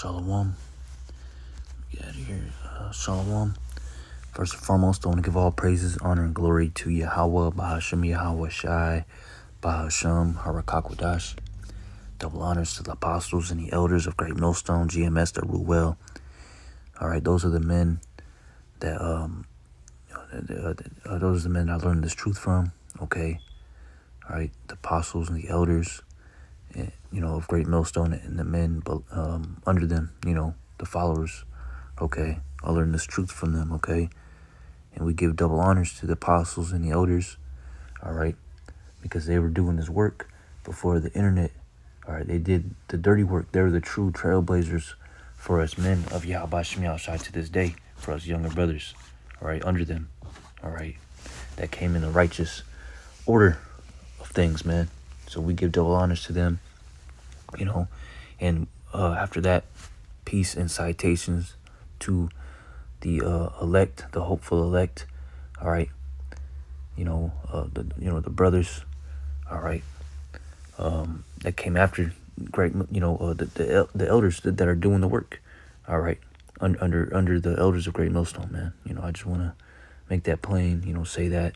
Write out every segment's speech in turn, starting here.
Shalom. Get out of here. Shalom. First and foremost, I want to give all praises, honor, and glory to Yahweh, Bahashem Yahweh Shai, Bahashem Harakakwadash. Double honors to the apostles and the elders of Great Millstone, GMS that rule well. All right, those are the men that those are the men I learned this truth from. Okay. All right, the apostles and the elders, of Great Millstone, and the men under them, the followers. Okay, I learned this truth from them. Okay, and we give double honors to the apostles and the elders. All right, because they were doing this work before the internet. All right, they did the dirty work. They were the true trailblazers for us men of Yahweh Shem Shai to this day, for us younger brothers. All right, under them. All right, that came in the righteous order of things, man. So we give double honors to them, and after that, peace and citations to the elect, the hopeful elect. All right, the brothers. All right, that came after great, the elders that are doing the work. All right, under the elders of Great Millstone, man. I just want to make that plain. Say that.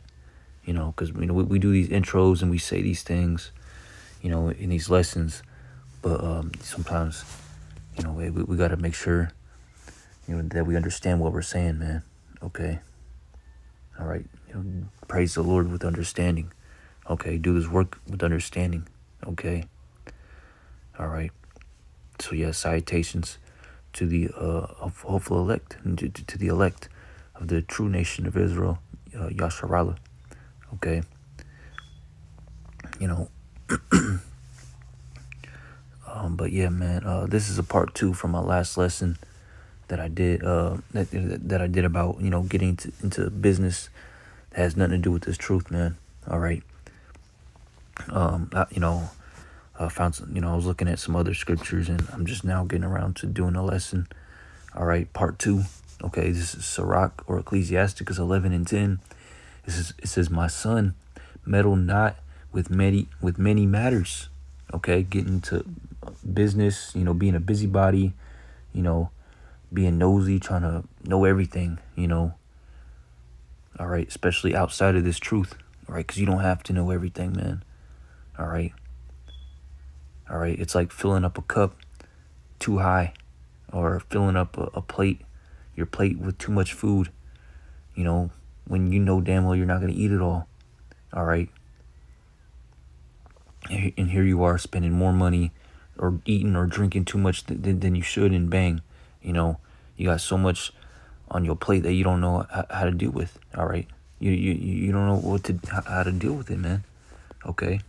Because we do these intros and we say these things, in these lessons, but sometimes, we got to make sure, that we understand what we're saying, man. Okay. All right. Praise the Lord with understanding. Okay. Do this work with understanding. Okay. All right. So yeah, citations to the hopeful elect, and to the elect of the true nation of Israel, Yasharallah. Okay. But yeah, man, this is a part 2 from my last lesson that I did, that I did about, getting into business that has nothing to do with this truth, man. All right. I found some, I was looking at some other scriptures, and I'm just now getting around to doing a lesson. All right. Part 2. Okay. This is Sirach, or Ecclesiasticus 11 and 10. It says, my son, meddle not with many matters. Okay, getting into business, being a busybody, being nosy, trying to know everything, All right, especially outside of this truth. All right, because you don't have to know everything, man. All right. All right, it's like filling up a cup too high, or filling up a plate, your plate with too much food, when you know damn well you're not going to eat it all. All right. And here you are spending more money or eating or drinking too much than you should, and bang, you got so much on your plate that you don't know how to deal with. All right. You don't know how to deal with it, man. Okay.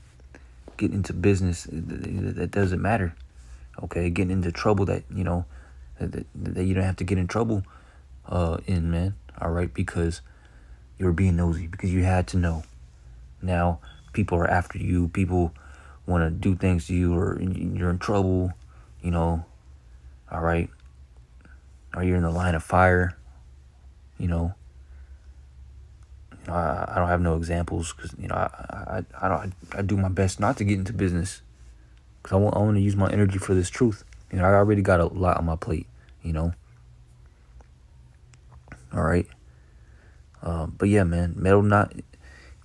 Getting into business that doesn't matter. Okay. Getting into trouble that you don't have to get in trouble in, man. All right. Because you were being nosy, because you had to know. Now people are after you. People want to do things to you, or you're in trouble, all right, or you're in the line of fire, I don't have no examples, because I do my best not to get into business, because I want to use my energy for this truth. I already got a lot on my plate, all right. But yeah, man, meddle not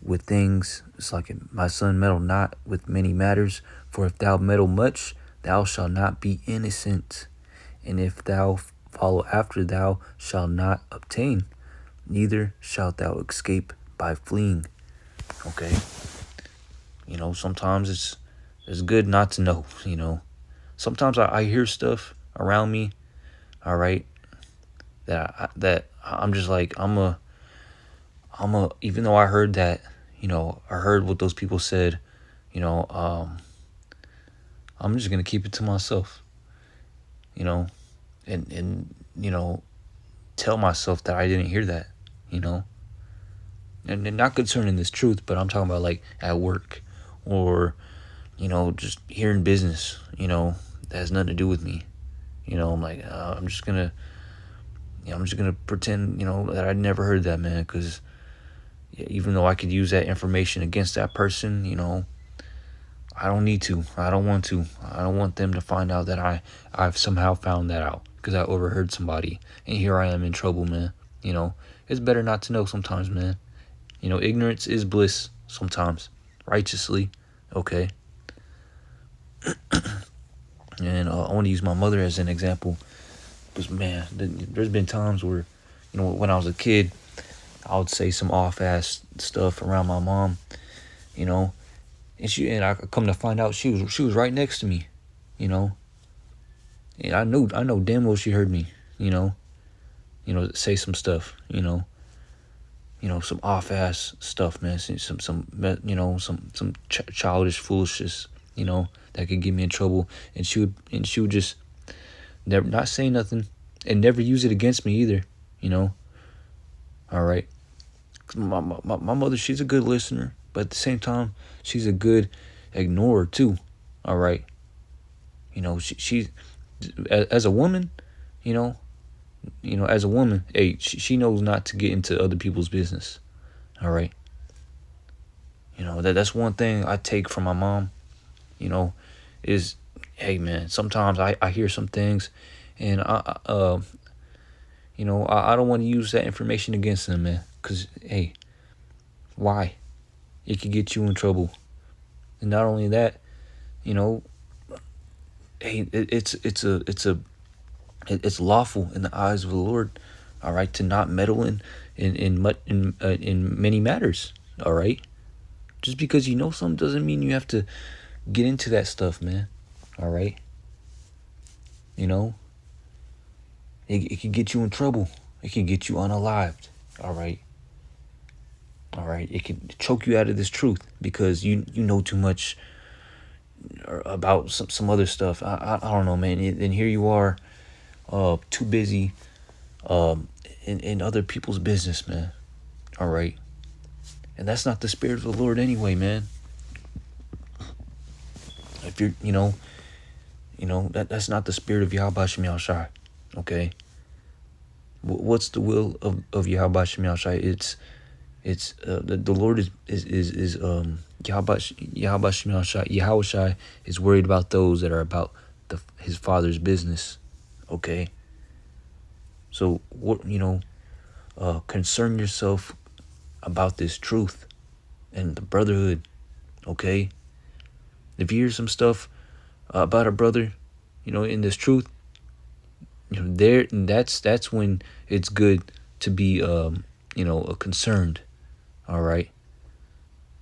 with things. It's like, my son, meddle not with many matters, for if thou meddle much, thou shalt not be innocent. And if thou follow after, thou shalt not obtain, neither shalt thou escape by fleeing. Okay. Sometimes it's good not to know, Sometimes I hear stuff around me, all right, that I'm just like, even though I heard that, I heard what those people said, I'm just going to keep it to myself, and tell myself that I didn't hear that, and not concerning this truth, but I'm talking about like at work, or, just here in business, that has nothing to do with me. I'm like, I'm just going to pretend, that I never heard that, man, because even though I could use that information against that person, I don't need to. I don't want to. I don't want them to find out that I've somehow found that out because I overheard somebody. And here I am in trouble, man. You know, it's better not to know sometimes, man. You know, ignorance is bliss sometimes. Righteously, okay. And I want to use my mother as an example. Because, man, there's been times where, you know, when I was a kid, I would say some off-ass stuff around my mom, you know. And I come to find out she was right next to me, you know. And I know damn well she heard me, you know. Say some stuff, you know, some off-ass stuff, man. Some childish foolishness, you know, that could get me in trouble. And she would just never not say nothing and never use it against me either, you know. All right. My mother, she's a good listener, but at the same time, she's a good ignorer too. All right. You know, she as a woman, you know, as a woman, hey, she knows not to get into other people's business. All right. You know, that's one thing I take from my mom, you know, is, hey, man, sometimes I hear some things and I don't want to use that information against them, man. Because, hey, why? It could get you in trouble. And not only that, you know, hey, it's lawful in the eyes of the Lord, all right, to not meddle in many matters, all right. Just because you know something doesn't mean you have to get into that stuff, man. All right. You know, it can get you in trouble. It can get you unalived. All right. All right. It can choke you out of this truth because you know too much about some other stuff. I don't know, man. And here you are, too busy, in other people's business, man. All right. And that's not the spirit of the Lord anyway, man. If you're, that's not the spirit of Yahweh Shem Yahushai. Okay. What's the will of Yahweh Shem Yahushai? It's the Lord is Yahweh Shem Yahushai is worried about those that are about his Father's business. Okay. So concern yourself about this truth and the brotherhood. Okay. If you hear some stuff about a brother, in this truth, that's when it's good to be concerned. All right.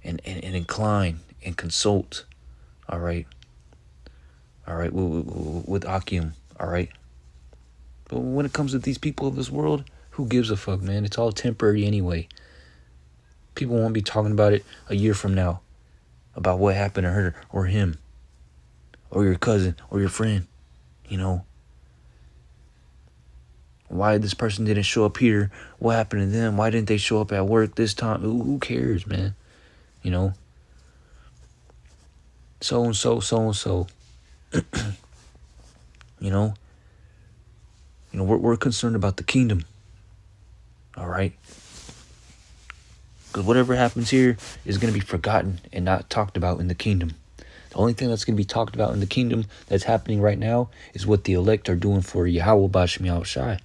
And incline and consult. All right. All right. With Akim. All right. But when it comes to these people of this world, who gives a fuck, man? It's all temporary anyway. People won't be talking about it a year from now, about what happened to her or him or your cousin or your friend, Why this person didn't show up here? What happened to them? Why didn't they show up at work this time? Who cares, man? So and so. We're concerned about the kingdom. All right? Because whatever happens here is going to be forgotten and not talked about in the kingdom. The only thing that's going to be talked about in the kingdom that's happening right now is what the elect are doing for Yahweh B'Shem Yahushai.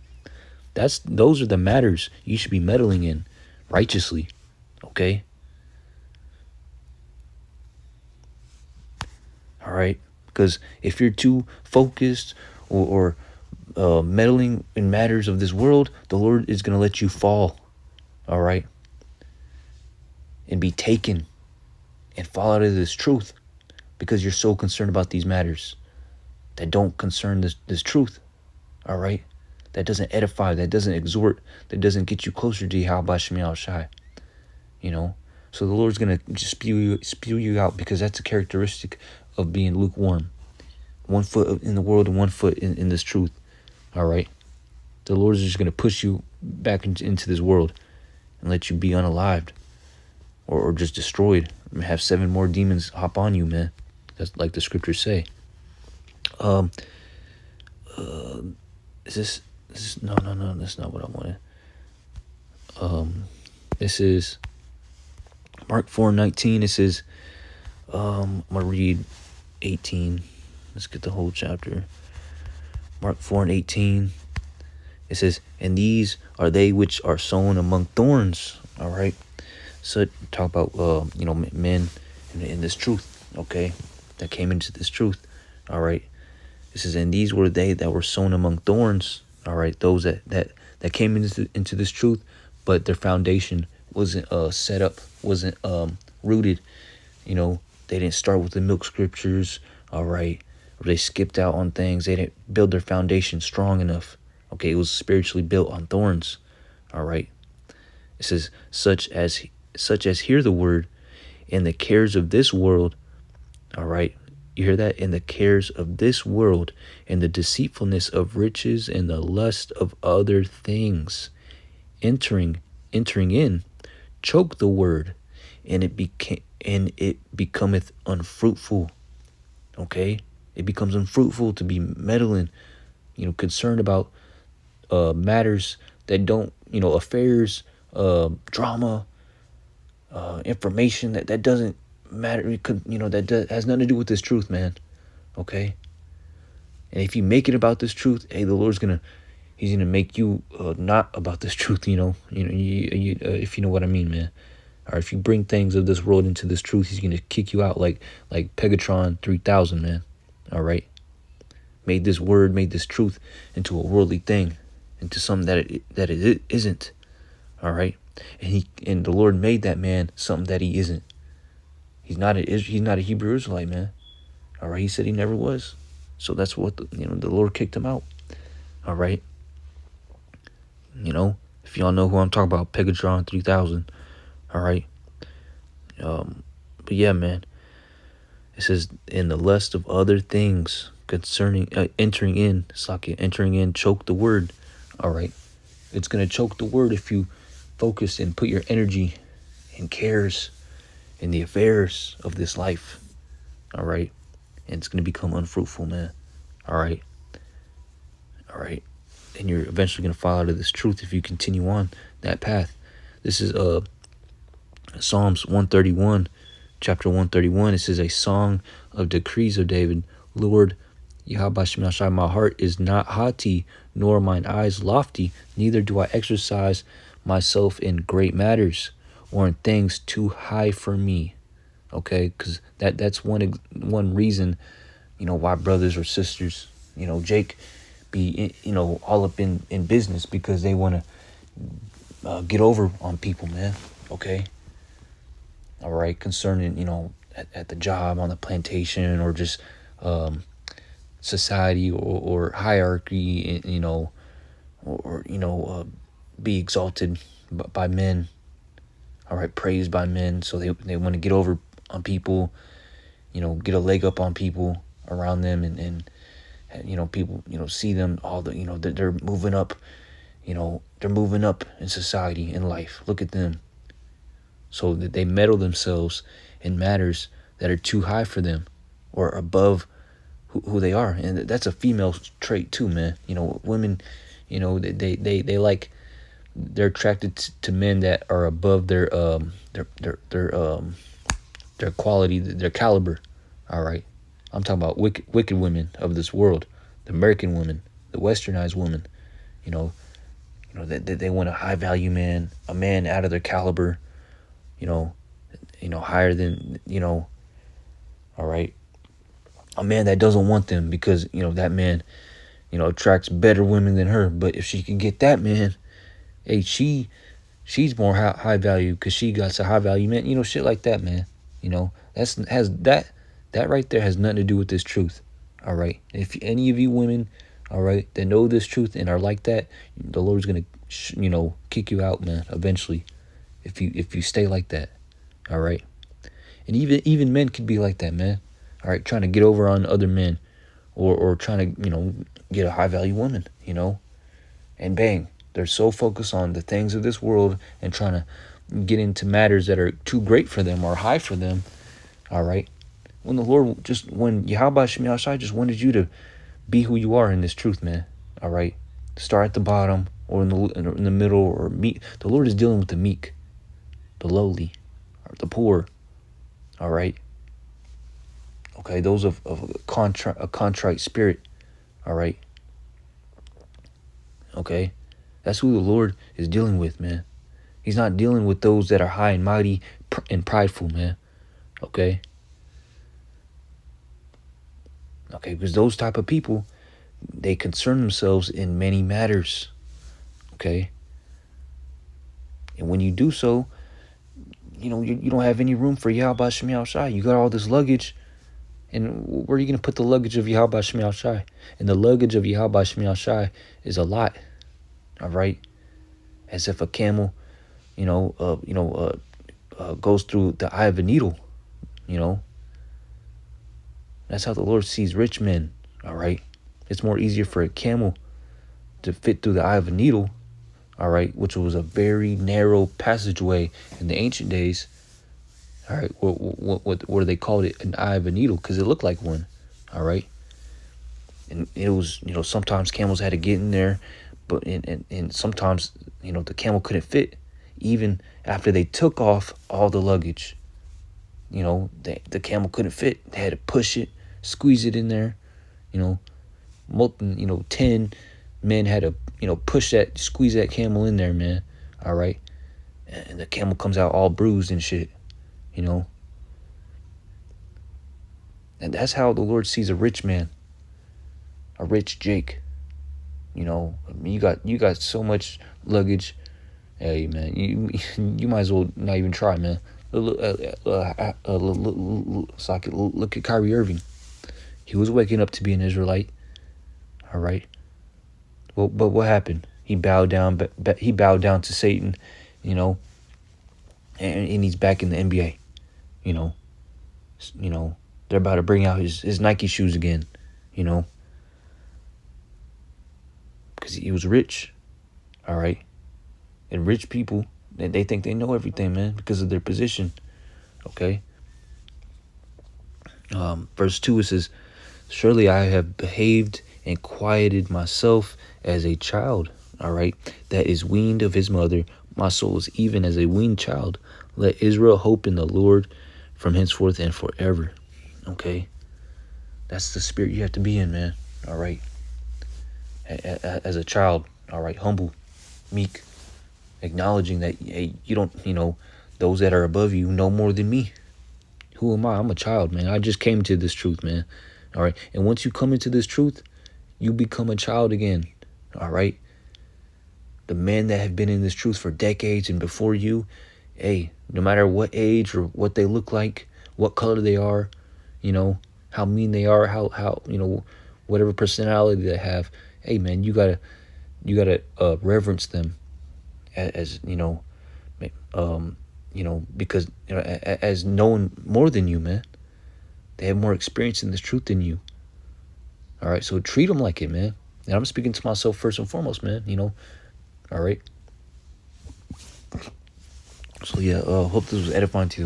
Those are the matters you should be meddling in righteously. Okay? All right? Because if you're too focused or meddling in matters of this world, the Lord is going to let you fall. All right? And be taken and fall out of this truth because you're so concerned about these matters that don't concern this truth. All right? That doesn't edify, that doesn't exhort, that doesn't get you closer to Yahweh Shem Yahushai. So the Lord's going to just spew you out because that's a characteristic of being lukewarm. 1 foot in the world and 1 foot in this truth. All right? The Lord is just going to push you back into this world and let you be unalived or just destroyed. Have 7 more demons hop on you, man. That's like the scriptures say. Is this no, that's not what I wanted. This is Mark 4:19. It says, I'm gonna read 18. Let's get the whole chapter. Mark 4:18. It says, "And these are they which are sown among thorns." All right. So talk about men in this truth. Okay, that came into this truth. All right. It says, "And these were they that were sown among thorns." All right, those that came into this truth, but their foundation wasn't set up, wasn't rooted. They didn't start with the milk scriptures. All right, or they skipped out on things. They didn't build their foundation strong enough. Okay, it was spiritually built on thorns. All right. It says, such as hear the word, and the cares of this world. All right. You hear that? "In the cares of this world, and the deceitfulness of riches, and the lust of other things, entering in, choke the word, and it becometh unfruitful." Okay? It becomes unfruitful to be meddling, concerned about matters that don't, affairs, drama, information that doesn't matter. Has nothing to do with this truth, man. Okay? And if you make it about this truth, hey, the Lord's He's gonna make you not about this truth. If you know what I mean, man. Or if you bring things of this world into this truth, He's gonna kick you out like Pegatron 3000, man. All right. Made this truth into a worldly thing, into something that it isn't. All right. And the Lord made that man something that he isn't. He's not a Hebrew Israelite, man. All right. He said he never was. So that's what the Lord kicked him out. All right. If y'all know who I'm talking about, Pegatron 3000. All right. But yeah, man. It says, "In the lust of other things concerning entering in, choke the word." All right. It's gonna choke the word if you focus and put your energy and cares in the affairs of this life. All right. And it's gonna become unfruitful, man. All right. All right. And you're eventually gonna fall out of this truth if you continue on that path. This is Psalms 131, chapter 131. It says, "A song of decrees of David. Lord, Yahweh Shemashai, my heart is not haughty, nor mine eyes lofty, neither do I exercise myself in great matters, or in things too high for me." Okay, because that's one reason, why brothers or sisters, Jake, be all up in business, because they want to get over on people, man. Okay. All right, concerning at the job, on the plantation, or just society, or hierarchy, or be exalted by men. All right, praised by men, so they want to get over on people, get a leg up on people around them, and people see them all they're moving up, they're moving up in society, in life. Look at them. So that they meddle themselves in matters that are too high for them, or above who they are. And that's a female trait too, man. Women, they like, they're attracted to men that are above their quality, their caliber. All right. I'm talking about wicked women of this world, the American women, the westernized women. They want a high value man, a man out of their caliber, higher than, all right, a man that doesn't want them because, that man, attracts better women than her. But if she can get that man, hey, she's more high value because she got a high value man, shit like that, man. That right there has nothing to do with this truth. All right. If any of you women, all right, that know this truth and are like that, the Lord's gonna, kick you out, man, eventually, if you stay like that. All right. And even men could be like that, man. All right, trying to get over on other men, or trying to, get a high value woman, and bang, they're so focused on the things of this world and trying to get into matters that are too great for them or high for them. All right. When Yahweh Shemashai just wanted you to be who you are in this truth, man. All right. Start at the bottom, or in the middle, or meek. The Lord is dealing with the meek, the lowly, or the poor. All right. Okay, those of a contrite spirit. All right. Okay, that's who the Lord is dealing with, man. He's not dealing with those that are high and mighty and prideful, man. Okay. Okay, because those type of people, they concern themselves in many matters. Okay. And when you do so, you know, you don't have any room for Yahweh Shemi Shai. You got all this luggage, and where are you going to put the luggage of Yahweh Shemi Shai? And the luggage of Yahweh Shemi Shai is a lot. All right. As if a camel, goes through the eye of a needle. You know, that's how the Lord sees rich men. All right. It's more easier for a camel to fit through the eye of a needle. All right. Which was a very narrow passageway in the ancient days. All right. Where they called it an eye of a needle because it looked like one. All right. And it was, sometimes camels had to get in there, but and sometimes, the camel couldn't fit even after they took off all the luggage. The camel couldn't fit. They had to push it, squeeze it in there. 10 men had to, squeeze that camel in there, man. All right. And the camel comes out all bruised and shit, And that's how the Lord sees a rich man, a rich Jake. You got so much luggage. Hey, man, you might as well not even try, man. So I could look at Kyrie Irving. He was waking up to be an Israelite. All right. Well, but what happened? He bowed down. He bowed down to Satan, and he's back in the NBA. They're about to bring out his Nike shoes again. Because he was rich. All right. And rich people, they think they know everything, man, because of their position. Okay. Verse 2, it says, surely I have behaved and quieted myself as a child, all right, that is weaned of his mother. My soul is even as a weaned child. Let Israel hope in the Lord from henceforth and forever. Okay. That's the spirit you have to be in, man. All right. As a child, all right, humble, meek, acknowledging that, hey, you don't, those that are above you know more than me. Who am I? I'm a child, man. I just came to this truth, man. All right. And once you come into this truth, you become a child again. All right. The men that have been in this truth for decades and before you, hey, no matter what age or what they look like, what color they are, how mean they are, how whatever personality they have, hey, man, you gotta reverence them as because as knowing more than you, man. They have more experience in this truth than you. All right, so treat them like it, man. And I'm speaking to myself first and foremost, man. All right. So yeah, hope this was edifying to you.